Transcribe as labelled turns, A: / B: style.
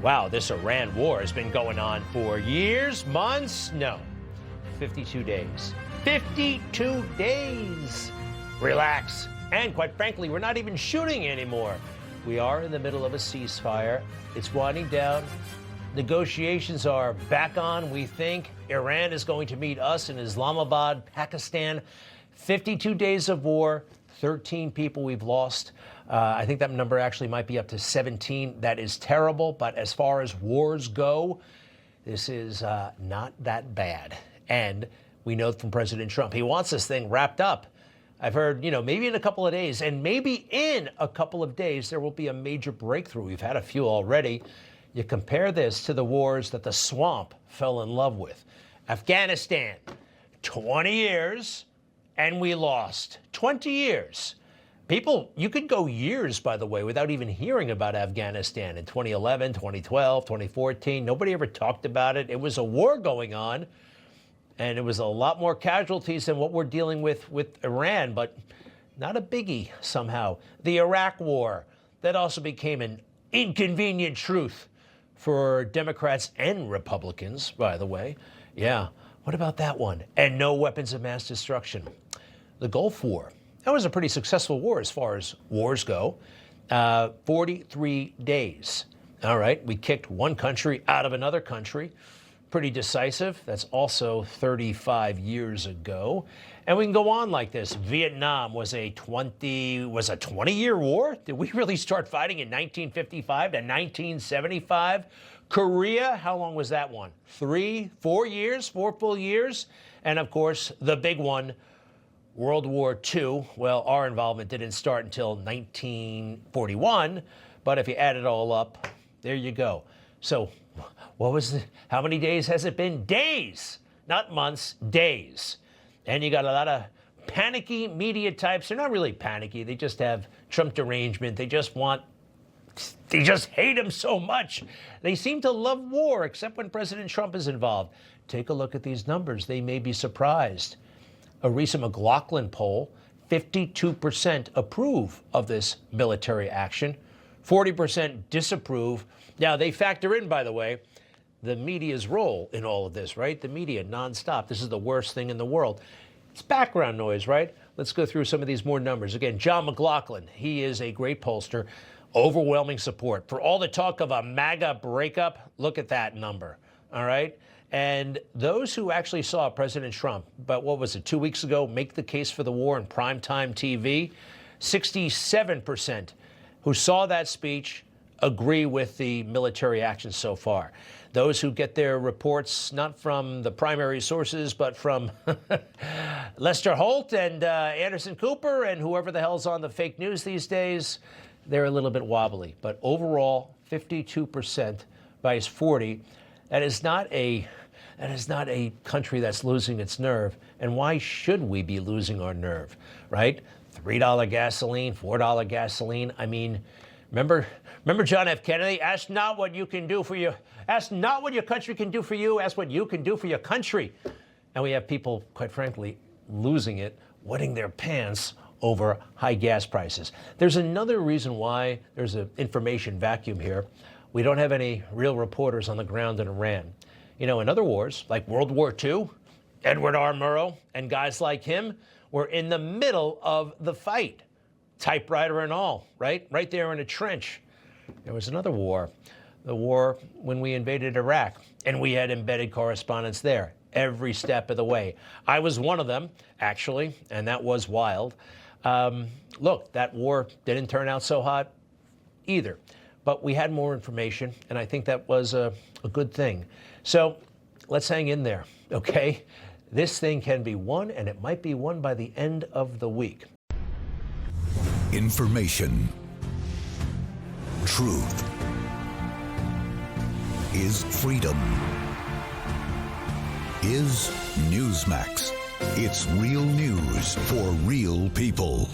A: Wow, this Iran war has been going on for years, months? No, 52 days. 52 days! Relax. And quite frankly, we're not even shooting anymore. We are in the middle of a ceasefire. It's winding down. Negotiations are back on, we think. Iran is going to meet us in Islamabad, Pakistan. 52 days of war, 13 people we've lost. I think that number actually might be up to 17. That is terrible, but as far as wars go, this is not that bad. And we know from President Trump, he wants this thing wrapped up. I've heard, maybe in a couple of days, and maybe in a couple of days, there will be a major breakthrough. We've had a few already. You compare this to the wars that the swamp fell in love with. Afghanistan, 20 years, and we lost. 20 years. People, you could go years, by the way, without even hearing about Afghanistan. In 2011, 2012, 2014, nobody ever talked about it. It was a war going on, and it was a lot more casualties than what we're dealing with Iran, but not a biggie somehow. The Iraq War, that also became an inconvenient truth for Democrats and Republicans, by the way. Yeah, what about that one? And no weapons of mass destruction. The Gulf War, that was a pretty successful war as far as wars go. 43 days. All right, we kicked one country out of another country. Pretty decisive. That's also 35 years ago. And we can go on like this. Vietnam was a 20-year war. Did we really start fighting in 1955 to 1975? Korea, how long was that one? 4 years, 4 full years. And of course, the big one, World War II. Well, our involvement didn't start until 1941, but if you add it all up, there you go. So how many days has it been? Days, not months, days. And you got a lot of panicky media types. They're not really panicky. They just have Trump derangement. They just hate him so much. They seem to love war, except when President Trump is involved. Take a look at these numbers. They may be surprised. A recent McLaughlin poll, 52% approve of this military action, 40% disapprove. Now, they factor in, by the way, the media's role in all of this, right? The media, nonstop. This is the worst thing in the world. It's background noise, right? Let's go through some of these more numbers. Again, John McLaughlin, he is a great pollster. Overwhelming support. For all the talk of a MAGA breakup, look at that number, all right? And those who actually saw President Trump, but what was it, 2 weeks ago, make the case for the war in primetime TV, 67% who saw that speech agree with the military action so far. Those who get their reports not from the primary sources, but from Lester Holt and Anderson Cooper and whoever the hell's on the fake news these days, they're a little bit wobbly. But overall, 52% vice 40. That is not a country that's losing its nerve. And why should we be losing our nerve, right? $3 gasoline, $4 gasoline. I mean, remember John F. Kennedy? Ask not what you can do for you. Ask not what your country can do for you. Ask what you can do for your country. And we have people, quite frankly, losing it, wetting their pants over high gas prices. There's another reason why there's an information vacuum here. We don't have any real reporters on the ground in Iran. In other wars, like World War II, Edward R. Murrow and guys like him were in the middle of the fight, typewriter and all, right? Right there in a trench. There was another war, the war when we invaded Iraq, and we had embedded correspondents there every step of the way. I was one of them, actually, and that was wild. Look, that war didn't turn out so hot either, but we had more information, and I think that was a good thing. So let's hang in there, okay? This thing can be won, and it might be won by the end of the week.
B: Information. Truth is freedom. Is Newsmax. It's real news for real people.